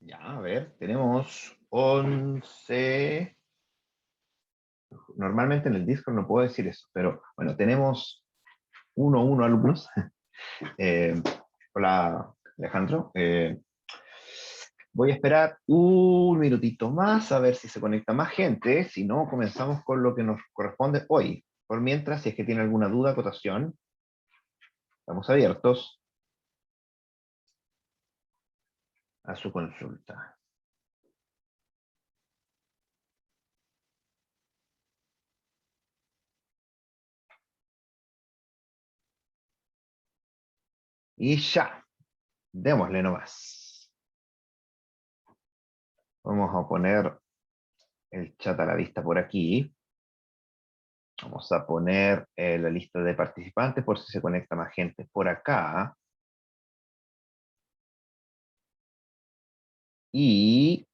Ya, a ver, tenemos 11. Normalmente en el Discord no puedo decir eso, pero bueno, tenemos 1 alumnos. Eh, Hola, Alejandro. Voy a esperar un minutito más a ver si se conecta más gente. Si no, comenzamos con lo que nos corresponde hoy. Por mientras, si es que tiene alguna duda, acotación, estamos abiertos a su consulta. Y ya, démosle nomás. Vamos a poner el chat a la vista por aquí. Vamos a poner la lista de participantes por si se conecta más gente por acá. Y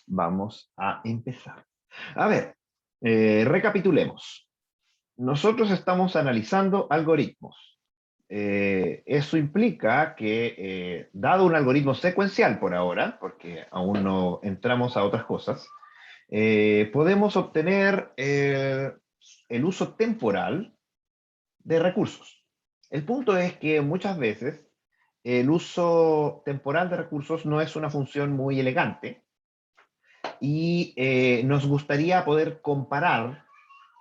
vamos a empezar. A ver, recapitulemos. Nosotros estamos analizando algoritmos. Eso implica que, dado un algoritmo secuencial por ahora, porque aún no entramos a otras cosas, podemos obtener el uso temporal de recursos. El punto es que muchas veces el uso temporal de recursos no es una función muy elegante y nos gustaría poder comparar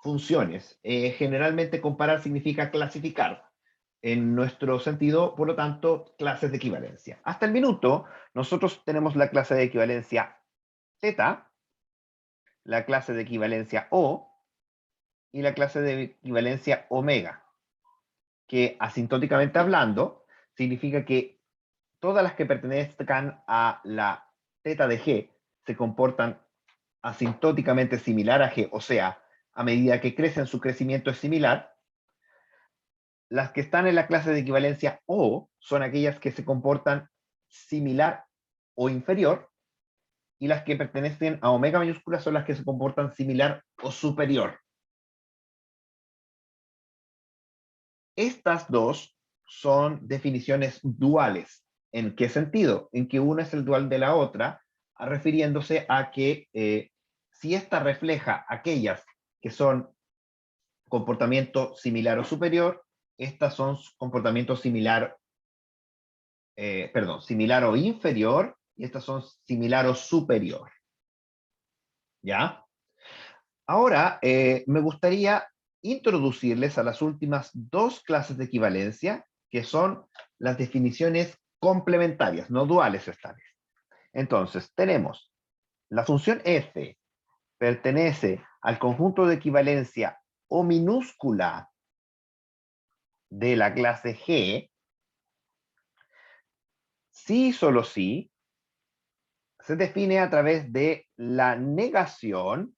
funciones. Generalmente comparar significa clasificar. En nuestro sentido, por lo tanto, clases de equivalencia. Hasta el minuto, nosotros tenemos la clase de equivalencia θ, la clase de equivalencia O y la clase de equivalencia omega, que asintóticamente hablando, significa que todas las que pertenezcan a la θ de G se comportan asintóticamente similar a G, o sea, a medida que crecen su crecimiento es similar. Las que están en la clase de equivalencia O son aquellas que se comportan similar o inferior, y las que pertenecen a omega mayúscula son las que se comportan similar o superior. Estas dos son definiciones duales. ¿En qué sentido? En que una es el dual de la otra, refiriéndose a que si esta refleja aquellas que son comportamiento similar o superior, estas son comportamiento similar, similar o inferior, y estas son similar o superior. ¿Ya? Ahora, me gustaría introducirles a las últimas dos clases de equivalencia, que son las definiciones complementarias, no duales esta vez. Entonces, tenemos la función f pertenece al conjunto de equivalencia O minúscula de la clase G, si y solo si se define a través de la negación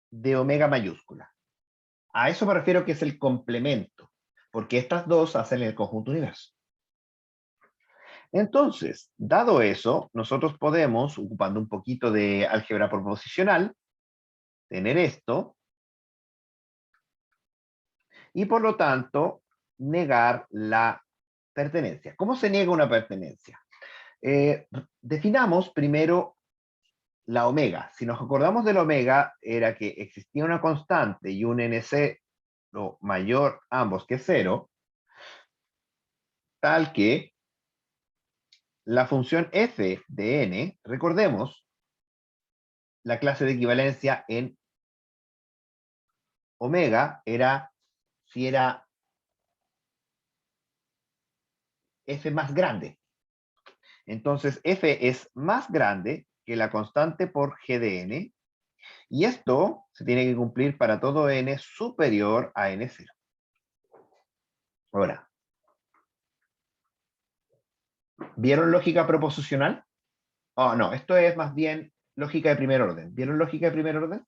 de omega mayúscula. A eso me refiero que es el complemento, porque estas dos hacen el conjunto universo. Entonces, dado eso, nosotros podemos, ocupando un poquito de álgebra proposicional, tener esto, y por lo tanto, negar la pertenencia. ¿Cómo se niega una pertenencia? Definamos primero la omega. Si nos acordamos de la omega, era que existía una constante y un NC mayor ambos que 0, tal que la función f de n, recordemos, la clase de equivalencia en omega era si era f más grande. Entonces, f es más grande que la constante por g de n, y esto se tiene que cumplir para todo n superior a n0. Ahora, ¿vieron lógica proposicional? Oh, no, esto es más bien lógica de primer orden. ¿Vieron lógica de primer orden?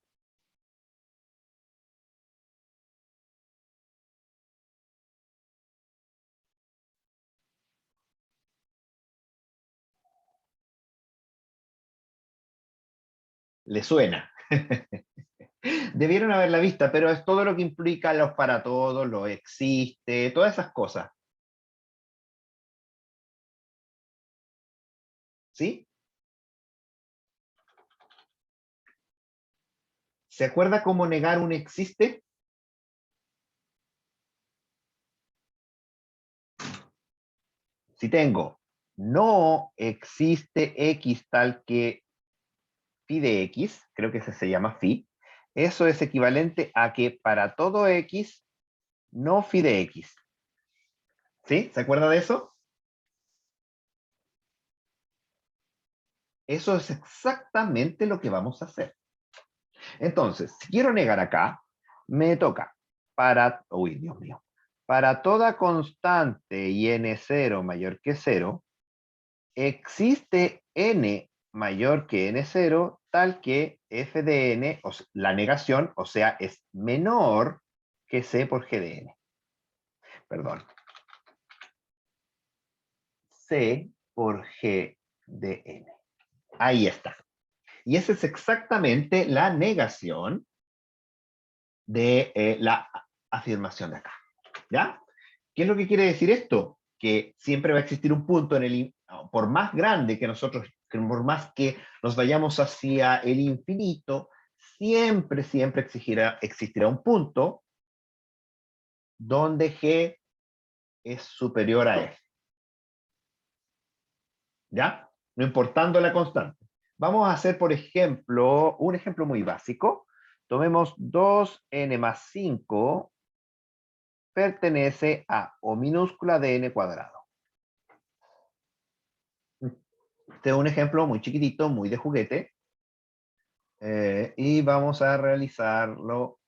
¿Le suena? Debieron haberla vista, pero es todo lo que implica los para todos, lo existe, todas esas cosas. ¿Sí? ¿Se acuerda cómo negar un existe? Si tengo no existe X tal que phi de X, creo que ese se llama phi, eso es equivalente a que para todo X, no phi de X. ¿Sí? ¿Se acuerda de eso? Eso es exactamente lo que vamos a hacer. Entonces, si quiero negar acá, me toca para, uy, Dios mío, para toda constante y n0 mayor que 0, existe n mayor que n0 tal que f de n, o sea, la negación, o sea, es menor que c por g de n. Perdón. C por g de n. Ahí está. Y esa es exactamente la negación de la afirmación de acá. ¿Ya? ¿Qué es lo que quiere decir esto? Que siempre va a existir un punto en el, por más grande que nosotros, por más que nos vayamos hacia el infinito, siempre, siempre existirá un punto donde G es superior a F. ¿Ya? No importando la constante. Vamos a hacer, por ejemplo, un ejemplo muy básico. Tomemos 2n más 5 pertenece a O minúscula de n cuadrado. Este es un ejemplo muy chiquitito, muy de juguete. Y vamos a realizarlo.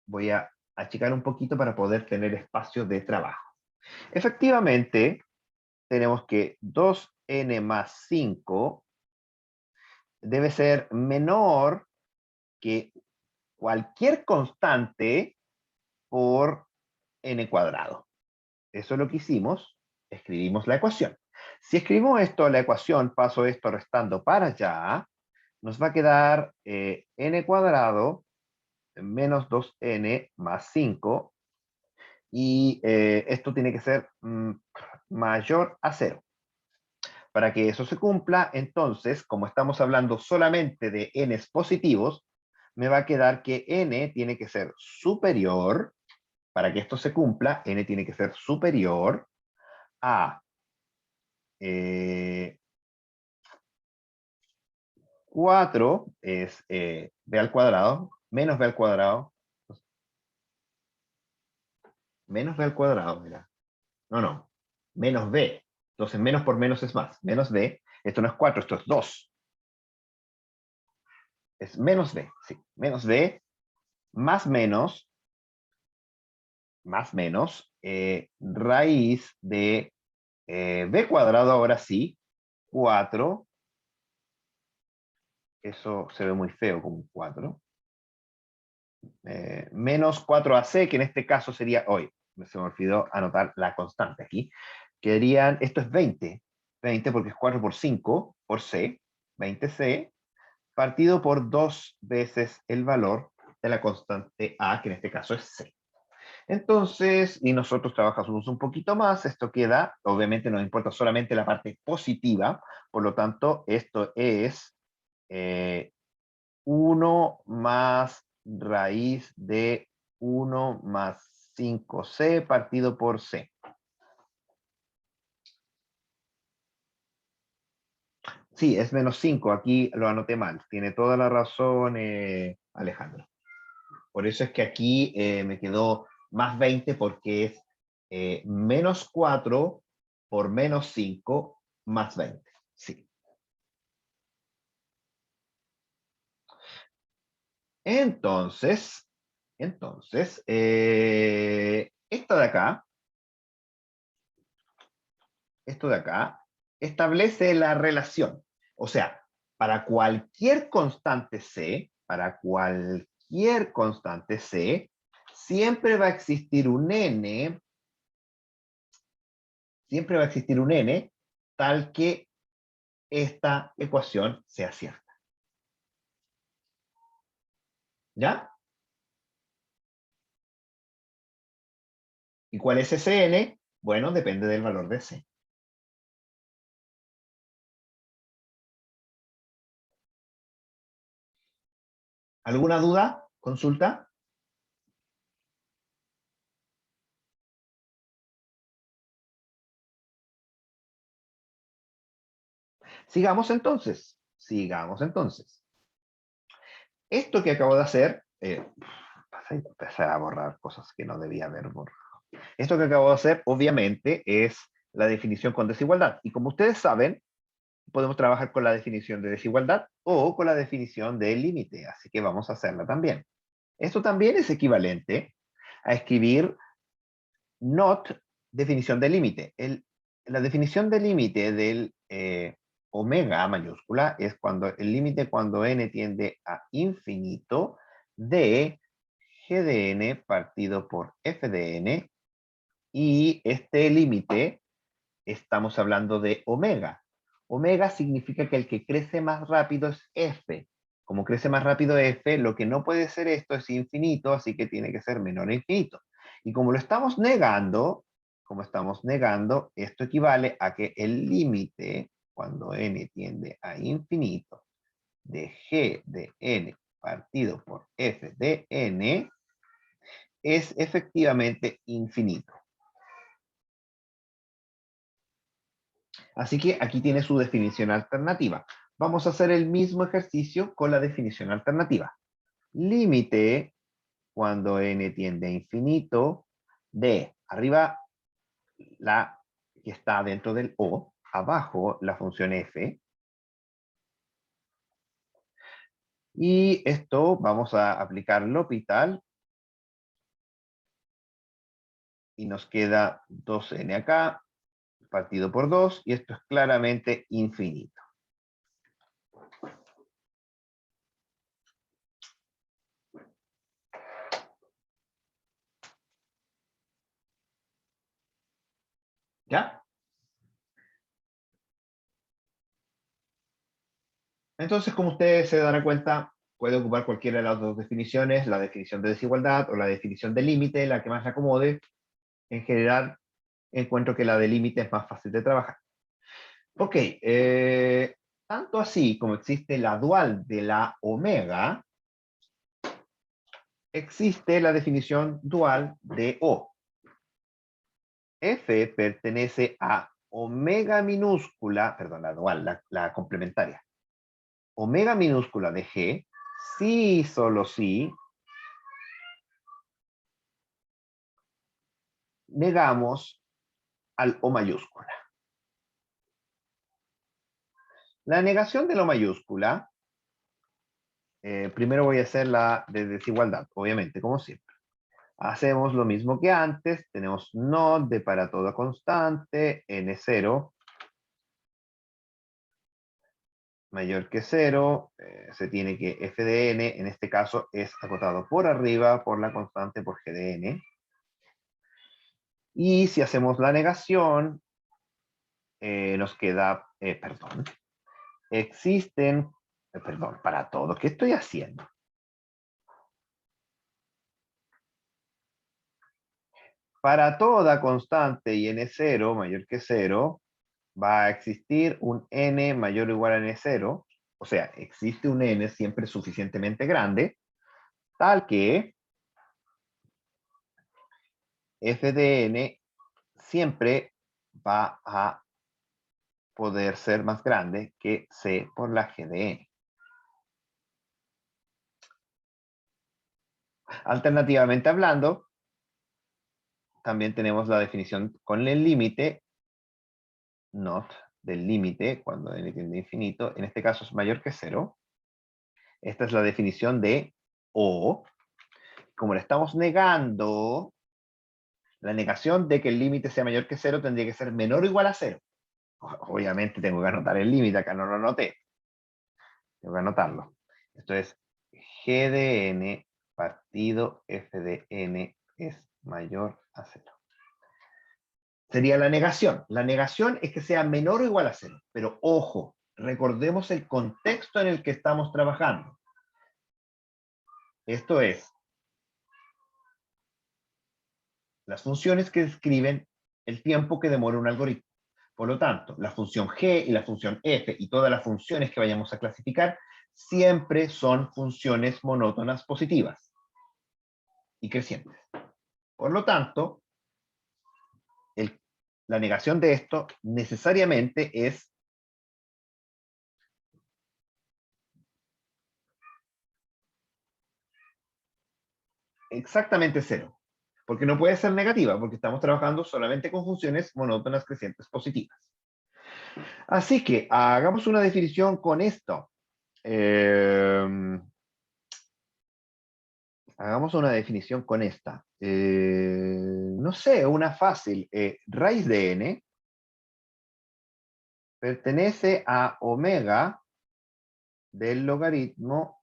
Voy a achicar un poquito para poder tener espacio de trabajo. Efectivamente, tenemos que 2n más 5 debe ser menor que cualquier constante por n cuadrado. Eso es lo que hicimos. Escribimos la ecuación. Si escribimos esto, la ecuación, paso esto restando para allá, nos va a quedar n cuadrado menos 2n más 5, y esto tiene que ser mayor a 0. Para que eso se cumpla, entonces, como estamos hablando solamente de n's positivos, me va a quedar que n tiene que ser superior, para que esto se cumpla, n tiene que ser superior a 4 es b al cuadrado, menos b al cuadrado, menos b al cuadrado, mira. No, menos b. Entonces, menos por menos es más. Menos b, esto no es 4, esto es 2. Es menos b, sí. Menos b, más menos, raíz de b cuadrado, ahora sí, 4. Eso se ve muy feo como un 4. Menos 4ac, que en este caso sería hoy. Se me olvidó anotar la constante aquí. Quedarían, esto es 20. 20 porque es 4 por 5 por c. 20c partido por 2 veces el valor de la constante a, que en este caso es c. Entonces, y nosotros trabajamos un poquito más, esto queda, obviamente nos importa solamente la parte positiva, por lo tanto, esto es 1 más raíz de 1 más 5c partido por c. Sí, es menos 5, aquí lo anoté mal. Tiene toda la razón, Alejandro. Por eso es que aquí me quedó más 20 porque es menos 4 por menos 5 más 20. Sí. Entonces, esto de acá, establece la relación. O sea, para cualquier constante C, siempre va a existir un n, tal que esta ecuación sea cierta. ¿Ya? ¿Y cuál es ese n? Bueno, depende del valor de c. ¿Alguna duda? ¿Consulta? Sigamos entonces. Sigamos entonces. Esto que acabo de hacer, empezar a borrar cosas que no debía haber borrado. Esto que acabo de hacer, obviamente, es la definición con desigualdad. Y como ustedes saben, podemos trabajar con la definición de desigualdad o con la definición de límite. Así que vamos a hacerla también. Esto también es equivalente a escribir not definición de límite. La definición de límite del omega mayúscula es cuando el límite cuando n tiende a infinito de g de n partido por f de n, y este límite estamos hablando de omega. Omega significa que el que crece más rápido es f. Como crece más rápido f, lo que no puede ser esto es infinito, así que tiene que ser menor a infinito. Y como lo estamos negando, esto equivale a que el límite, cuando n tiende a infinito, de g de n partido por f de n, es efectivamente infinito. Así que aquí tiene su definición alternativa. Vamos a hacer el mismo ejercicio con la definición alternativa. Límite, cuando n tiende a infinito, de arriba la que está dentro del o, abajo la función f. Y esto vamos a aplicar L'Hopital. Y nos queda 2n acá, partido por 2, y esto es claramente infinito. ¿Ya? Entonces, como ustedes se darán cuenta, puede ocupar cualquiera de las dos definiciones, la definición de desigualdad o la definición de límite, la que más le acomode. En general, encuentro que la de límite es más fácil de trabajar. Ok, tanto así como existe la dual de la omega, existe la definición dual de O. F pertenece a omega minúscula, perdón, la dual, la complementaria. Omega minúscula de G, sí y solo si negamos al O mayúscula. La negación de la O mayúscula, primero voy a hacer la de desigualdad, obviamente, como siempre. Hacemos lo mismo que antes, tenemos not de para toda constante, n0 mayor que 0, se tiene que f de n, en este caso, es acotado por arriba por la constante por g de n. Y si hacemos la negación, nos queda, perdón, existen, perdón, para todo, ¿qué estoy haciendo? Para toda constante y n0 mayor que 0, va a existir un n mayor o igual a n0, o sea, existe un n siempre suficientemente grande, tal que f de n siempre va a poder ser más grande que c por la g de n. Alternativamente hablando, también tenemos la definición con el límite, not del límite, cuando n tiende a infinito, en este caso es mayor que 0. Esta es la definición de O. Como le estamos negando, la negación de que el límite sea mayor que 0 tendría que ser menor o igual a 0. Obviamente tengo que anotar el límite, acá no lo anoté. Tengo que anotarlo. Esto es g de n partido f de n es mayor a 0. Sería la negación. La negación es que sea menor o igual a 0. Pero ojo, recordemos el contexto en el que estamos trabajando. Esto es, las funciones que describen el tiempo que demora un algoritmo. Por lo tanto, la función g y la función f y todas las funciones que vayamos a clasificar siempre son funciones monótonas positivas y crecientes. Por lo tanto, la negación de esto necesariamente es exactamente cero. Porque no puede ser negativa, porque estamos trabajando solamente con funciones monótonas crecientes positivas. Así que hagamos una definición con esto. Hagamos una definición con esta. No sé, una fácil. Raíz de n pertenece a omega del logaritmo,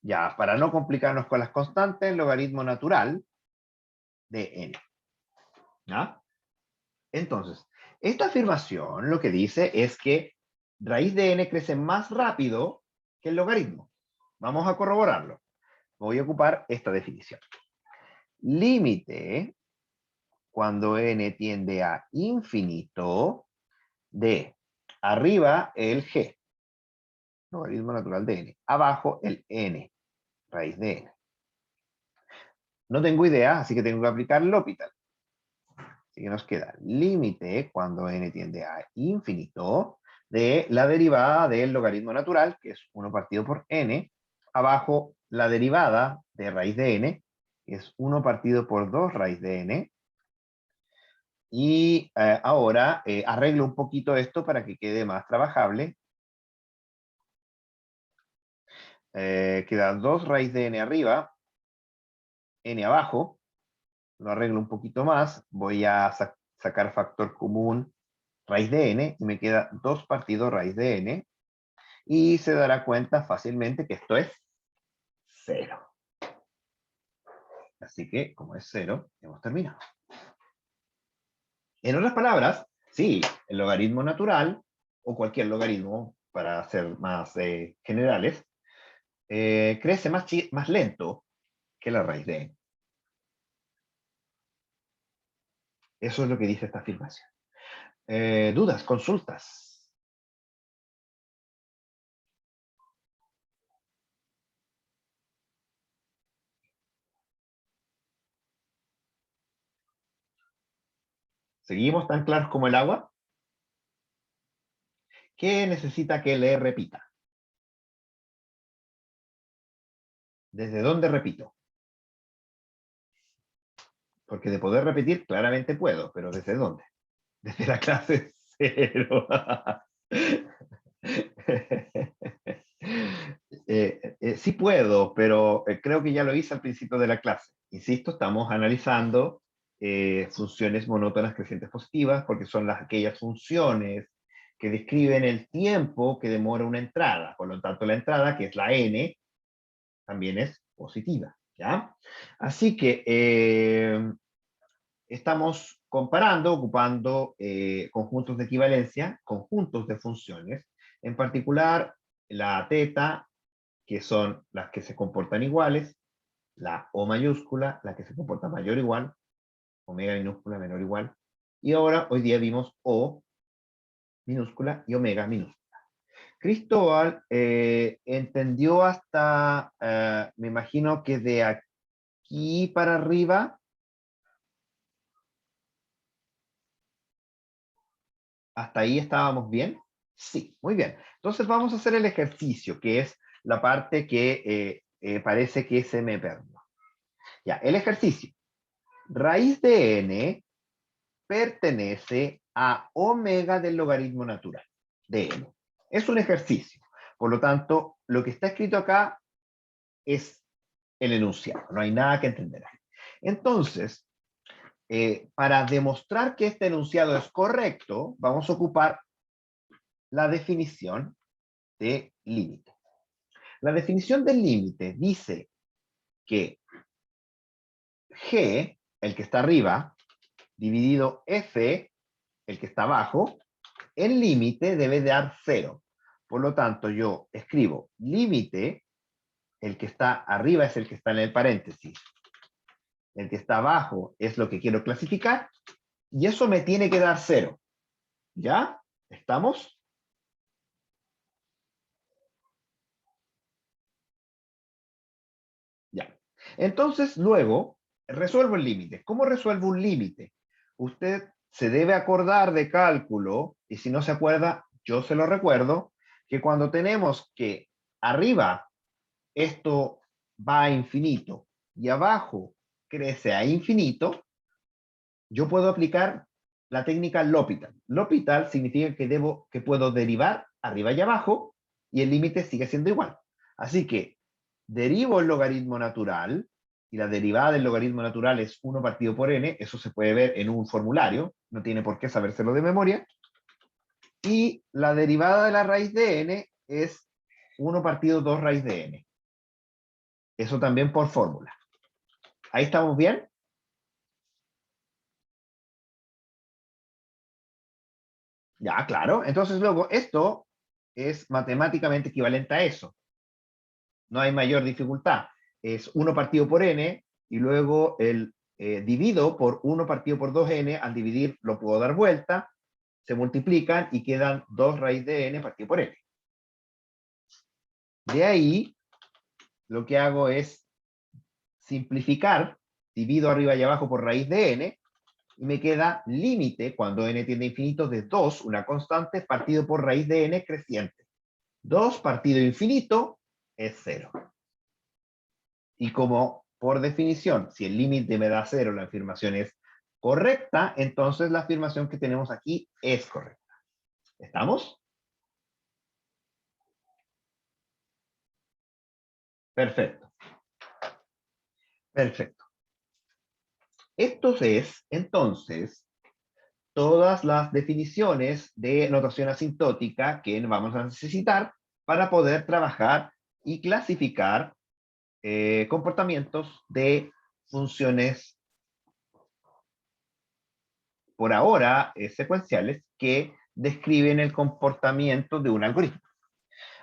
ya, para no complicarnos con las constantes, logaritmo natural de n. ¿Ya? Entonces, esta afirmación lo que dice es que raíz de n crece más rápido que el logaritmo. Vamos a corroborarlo. Voy a ocupar esta definición. Límite, cuando n tiende a infinito, de arriba el g, logaritmo natural de n, abajo el n, raíz de n. No tengo idea, así que tengo que aplicar el L'Hopital. Así que nos queda límite cuando n tiende a infinito de la derivada del logaritmo natural, que es 1 partido por n, abajo la derivada de raíz de n, que es 1 partido por 2 raíz de n. Y ahora arreglo un poquito esto para que quede más trabajable. Queda 2 raíz de n arriba, n abajo. Lo arreglo un poquito más. Voy a sacar factor común raíz de n y me queda 2 partido raíz de n. Y se dará cuenta fácilmente que esto es 0. Así que, como es 0, hemos terminado. En otras palabras, sí, el logaritmo natural, o cualquier logaritmo, para ser más generales, crece más lento que la raíz de n. Eso es lo que dice esta afirmación. ¿Dudas? ¿Consultas? ¿Seguimos tan claros como el agua? ¿Qué necesita que le repita? ¿Desde dónde repito? Porque de poder repetir, claramente puedo, pero ¿desde dónde? Desde la clase 0. Sí puedo, pero creo que ya lo hice al principio de la clase. Insisto, estamos analizando funciones monótonas crecientes positivas, porque son aquellas funciones que describen el tiempo que demora una entrada. Por lo tanto, la entrada, que es la n, también es positiva. ¿Ya? Así que estamos comparando, ocupando conjuntos de equivalencia, conjuntos de funciones, en particular la teta, que son las que se comportan iguales, la O mayúscula, la que se comporta mayor o igual, omega minúscula menor o igual, y ahora hoy día vimos O minúscula y omega minúscula. Cristóbal entendió hasta, me imagino que de aquí para arriba, ¿hasta ahí estábamos bien? Sí, muy bien. Entonces vamos a hacer el ejercicio, que es la parte que parece que se me perdió. Ya, el ejercicio. Raíz de n pertenece a omega del logaritmo natural de n. Es un ejercicio. Por lo tanto, lo que está escrito acá es el enunciado. No hay nada que entender ahí. Entonces, para demostrar que este enunciado es correcto, vamos a ocupar la definición de límite. La definición del límite dice que G, el que está arriba, dividido F, el que está abajo, el límite debe dar 0. Por lo tanto, yo escribo límite, el que está arriba es el que está en el paréntesis. el que está abajo es lo que quiero clasificar, y eso me tiene que dar 0. ¿Ya? ¿Estamos? Ya. Entonces, luego, resuelvo el límite. ¿Cómo resuelvo un límite? Usted se debe acordar de cálculo, y si no se acuerda, yo se lo recuerdo, que cuando tenemos que arriba esto va a infinito y abajo crece a infinito, yo puedo aplicar la técnica L'Hopital. L'Hopital significa que puedo derivar arriba y abajo y el límite sigue siendo igual. Así que derivo el logaritmo natural y la derivada del logaritmo natural es 1 partido por n, eso se puede ver en un formulario, no tiene por qué sabérselo de memoria, y la derivada de la raíz de n es 1 partido 2 raíz de n. Eso también por fórmula. ¿Ahí estamos bien? Ya, claro. Entonces luego esto es matemáticamente equivalente a eso. No hay mayor dificultad. Es 1 partido por n y luego el divido por 1 partido por 2n. Al dividir lo puedo dar vuelta, se multiplican y quedan 2 raíz de n partido por n. De ahí lo que hago es simplificar, divido arriba y abajo por raíz de n, y me queda límite, cuando n tiende a infinito, de 2, una constante, partido por raíz de n creciente. 2 partido infinito es 0. Y como por definición, si el límite me da 0, la afirmación es correcta, entonces la afirmación que tenemos aquí es correcta. ¿Estamos? Perfecto. Perfecto. Esto es, entonces, todas las definiciones de notación asintótica que vamos a necesitar para poder trabajar y clasificar comportamientos de funciones por ahora secuenciales que describen el comportamiento de un algoritmo.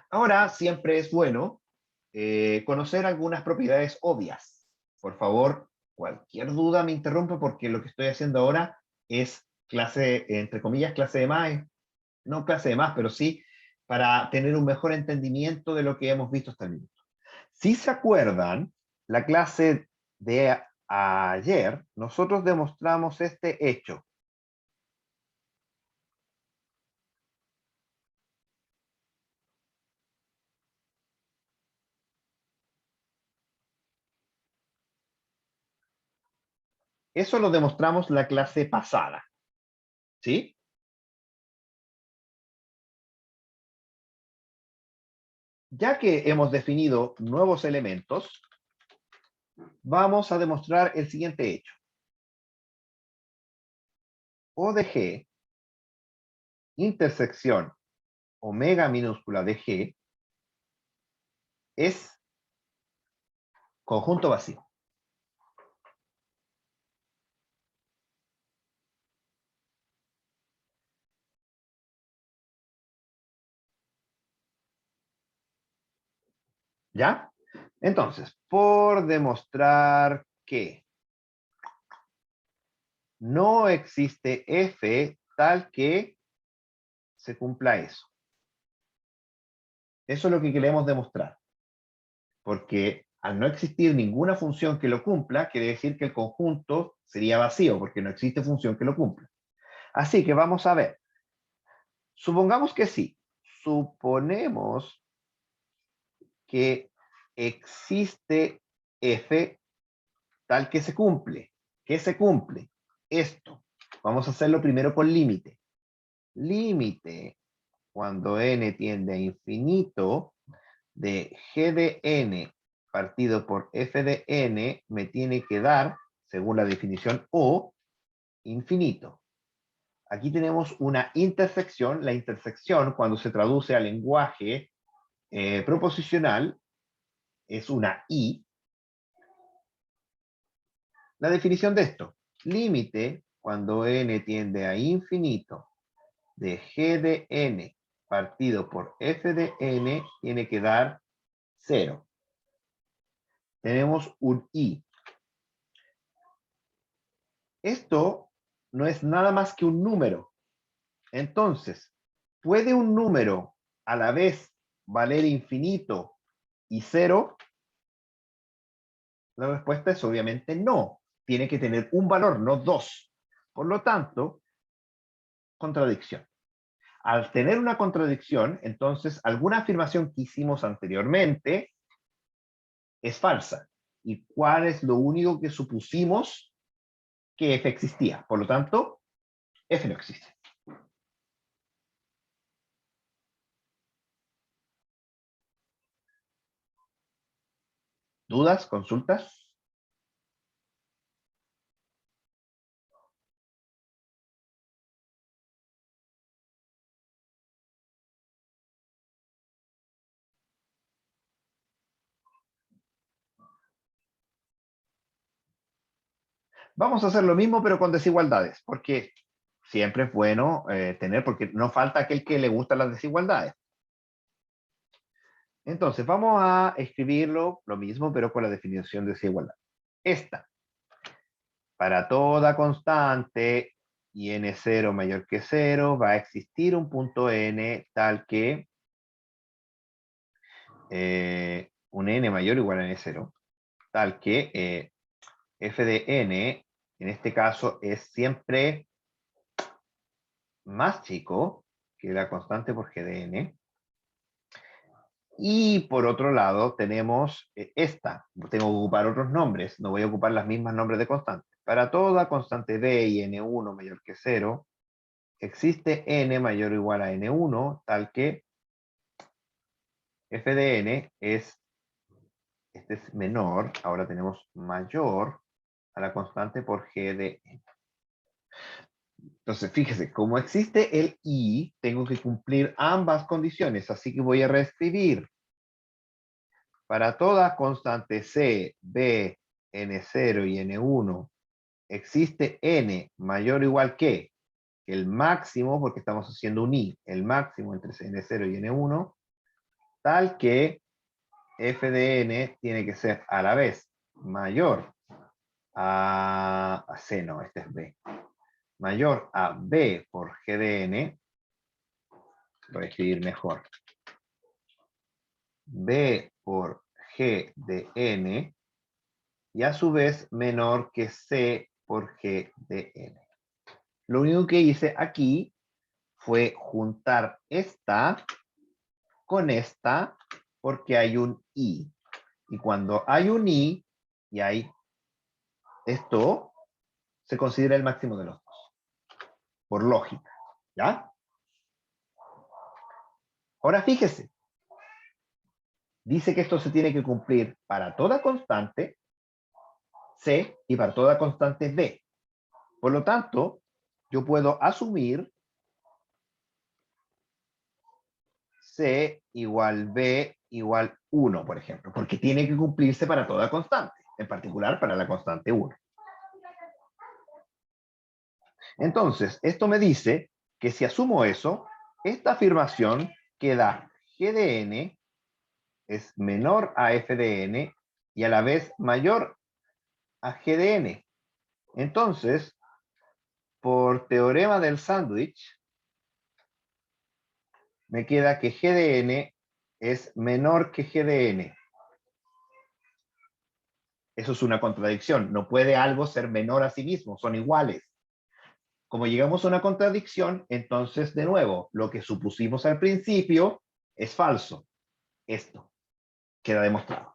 Ahora, siempre es bueno conocer algunas propiedades obvias. Por favor, cualquier duda me interrumpe porque lo que estoy haciendo ahora es clase, entre comillas, clase de más, no clase de más, pero sí para tener un mejor entendimiento de lo que hemos visto hasta el minuto. Si se acuerdan, la clase de ayer, nosotros demostramos este hecho. Eso lo demostramos la clase pasada, ¿sí? Ya que hemos definido nuevos elementos, vamos a demostrar el siguiente hecho. O de G, intersección omega minúscula de G, es conjunto vacío. ¿Ya? Entonces, por demostrar que no existe F tal que se cumpla eso. Eso es lo que queremos demostrar. Porque al no existir ninguna función que lo cumpla, quiere decir que el conjunto sería vacío, porque no existe función que lo cumpla. Así que vamos a ver. Supongamos que sí. Suponemos que existe F tal que se cumple. ¿Qué se cumple? Esto. Vamos a hacerlo primero con límite. Límite, cuando n tiende a infinito, de g de n partido por f de n me tiene que dar, según la definición O, infinito. Aquí tenemos una intersección. La intersección, cuando se traduce al lenguaje proposicional, es una I. La definición de esto: límite, cuando n tiende a infinito, de g de n partido por f de n, tiene que dar 0. Tenemos un I. esto no es nada más que un número. Entonces, ¿puede un número a la vez valer infinito y cero? La respuesta es obviamente no. Tiene que tener un valor, no dos. Por lo tanto, contradicción. Al tener una contradicción, entonces alguna afirmación que hicimos anteriormente es falsa. ¿Y cuál es lo único que supusimos? Que F existía. Por lo tanto, F no existe. ¿Dudas? ¿Consultas? Vamos a hacer lo mismo, pero con desigualdades, porque siempre es bueno tener, porque no falta aquel que le gustan las desigualdades. Entonces, vamos a escribirlo lo mismo, pero con la definición de desigualdad. Esta, para toda constante y n0 mayor que 0, va a existir un punto n tal que un n mayor o igual a n0, tal que f de n, en este caso, es siempre más chico que la constante por g de n. Y por otro lado tenemos esta. Tengo que ocupar otros nombres. No voy a ocupar las mismas nombres de constante. Para toda constante b y n1 mayor que 0, existe n mayor o igual a n1, tal que f de n es, este es menor, ahora tenemos mayor a la constante por g de n. Entonces, fíjese, como existe el y, tengo que cumplir ambas condiciones, así que voy a reescribir. Para toda constante c, b, n0 y n1, existe n mayor o igual que el máximo, porque estamos haciendo un i, el máximo entre n0 y n1, tal que f de n tiene que ser a la vez mayor a c, no, este es b, mayor a b por g de n, voy a escribir mejor, b por g de n, y a su vez menor que c por g de n. Lo único que hice aquí fue juntar esta con esta porque hay un i. Y cuando hay un i y hay esto, se considera el máximo de los dos. Por lógica. ¿Ya? Ahora fíjese. Dice que esto se tiene que cumplir para toda constante c y para toda constante b. Por lo tanto, yo puedo asumir c igual b igual 1, por ejemplo, porque tiene que cumplirse para toda constante, en particular para la constante 1. Entonces, esto me dice que si asumo eso, esta afirmación queda g de n es menor a f de n y a la vez mayor a g de n. Entonces, por teorema del sándwich, me queda que g de n es menor que g de n. Eso es una contradicción. No puede algo ser menor a sí mismo, son iguales. Como llegamos a una contradicción, entonces, de nuevo, lo que supusimos al principio es falso. Esto queda demostrado.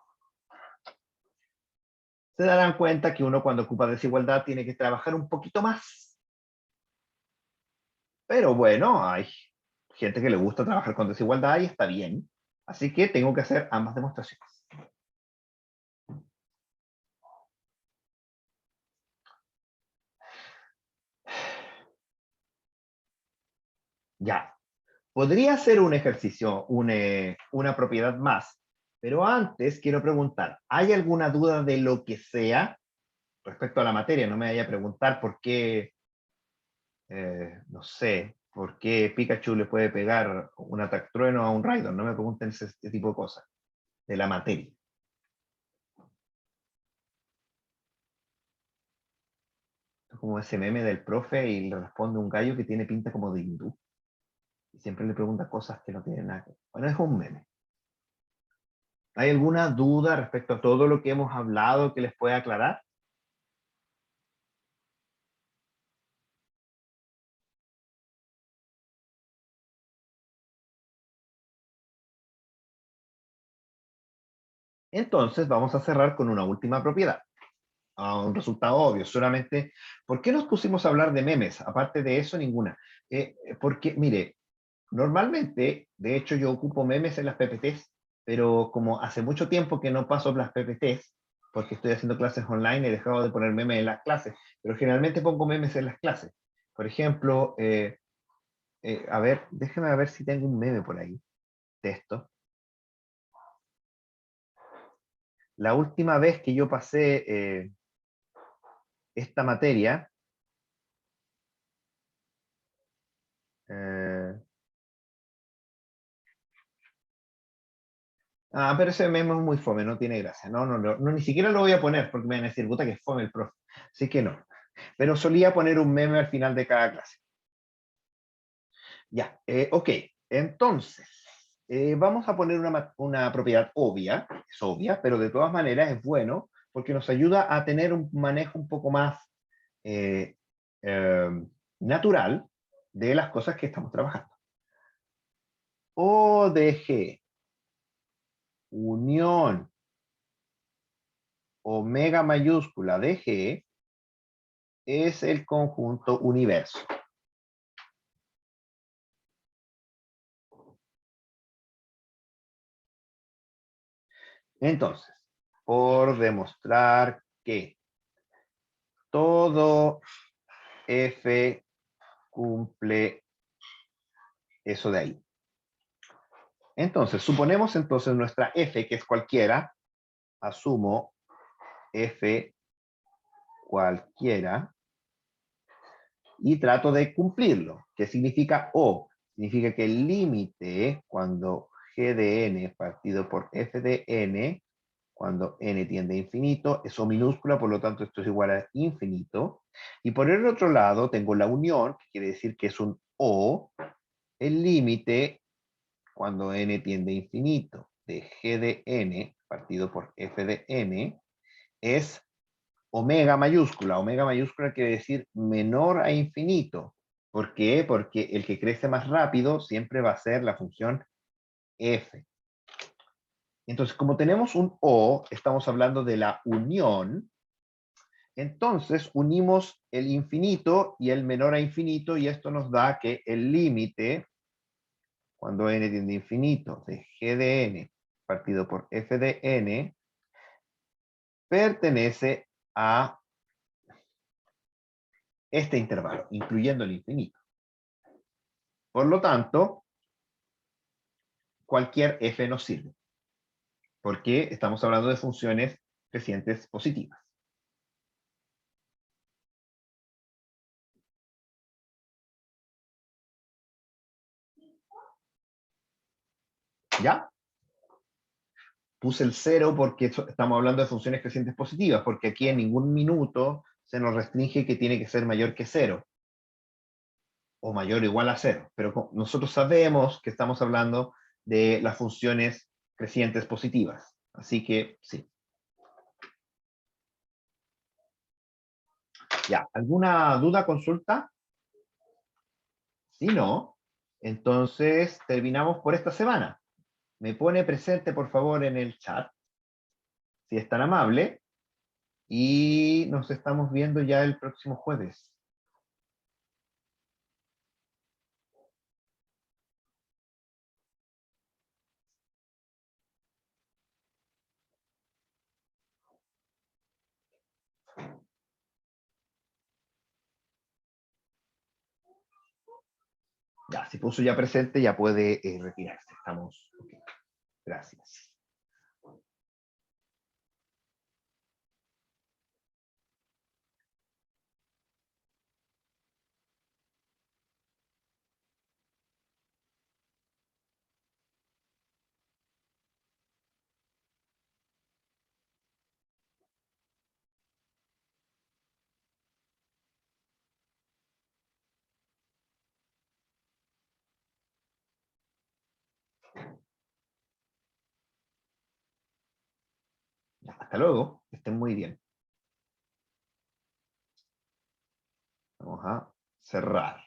Se darán cuenta que uno cuando ocupa desigualdad tiene que trabajar un poquito más. Pero bueno, hay gente que le gusta trabajar con desigualdad y está bien. Así que tengo que hacer ambas demostraciones. Ya. Podría ser un ejercicio, una propiedad más, pero antes quiero preguntar, ¿hay alguna duda de lo que sea respecto a la materia? No me vaya a preguntar por qué, no sé, por qué Pikachu le puede pegar un atactrueno a un Raidon. No me pregunten este tipo de cosas, de la materia. como ese meme del profe y le responde un gallo que tiene pinta como de hindú. Y siempre le pregunta cosas que no tienen nada que ver. Bueno, es un meme. ¿Hay alguna duda respecto a todo lo que hemos hablado que les pueda aclarar? Entonces vamos a cerrar con una última propiedad. Un resultado obvio, solamente, ¿por qué nos pusimos a hablar de memes? Aparte de eso, ninguna. Porque, mire, normalmente, de hecho, yo ocupo memes en las PPTs, pero como hace mucho tiempo que no paso las PPTs, porque estoy haciendo clases online, he dejado de poner memes en las clases, pero generalmente pongo memes en las clases. Por ejemplo, a ver, déjeme ver si tengo un meme por ahí de esto. La última vez que yo pasé esta materia, eh, pero ese meme es muy fome, no tiene gracia. No, no, no, no, ni siquiera lo voy a poner porque me van a decir, puta, que fome el profe. Así que no. Pero solía poner un meme al final de cada clase. Ya, ok. Entonces, vamos a poner una propiedad obvia, es obvia, pero de todas maneras es bueno porque nos ayuda a tener un manejo un poco más eh, eh, natural de las cosas que estamos trabajando. ODG, unión omega mayúscula de G, es el conjunto universo. Entonces, por demostrar que todo F cumple eso de ahí. Entonces, suponemos entonces nuestra F, que es cualquiera, asumo F cualquiera, y trato de cumplirlo. ¿Qué significa O? Significa que el límite, cuando G de n partido por F de n, cuando n tiende a infinito, es O minúscula, por lo tanto esto es igual a infinito. Y por el otro lado tengo la unión, que quiere decir que es un O, el límite, cuando n tiende a infinito, de G de n partido por F de n, es omega mayúscula. Omega mayúscula quiere decir menor a infinito. ¿Por qué? Porque el que crece más rápido siempre va a ser la función f. Entonces, como tenemos un O, estamos hablando de la unión, entonces unimos el infinito y el menor a infinito y esto nos da que el límite, cuando n tiende a infinito, de g de n partido por f de n, pertenece a este intervalo, incluyendo el infinito. Por lo tanto, cualquier f nos sirve, porque estamos hablando de funciones crecientes positivas. ¿Ya? Puse el cero porque estamos hablando de funciones crecientes positivas, porque aquí en ningún minuto se nos restringe que tiene que ser mayor que cero, o mayor o igual a cero, pero nosotros sabemos que estamos hablando de las funciones crecientes positivas, así que sí. Ya, ¿alguna duda, consulta? Si no, entonces terminamos por esta semana. Me pone presente, por favor, en el chat, si es tan amable, y nos estamos viendo ya el próximo jueves. Ya, si puso ya presente, ya puede retirarse. Estamos. Okay. Gracias. Hasta luego, que estén muy bien. Vamos a cerrar.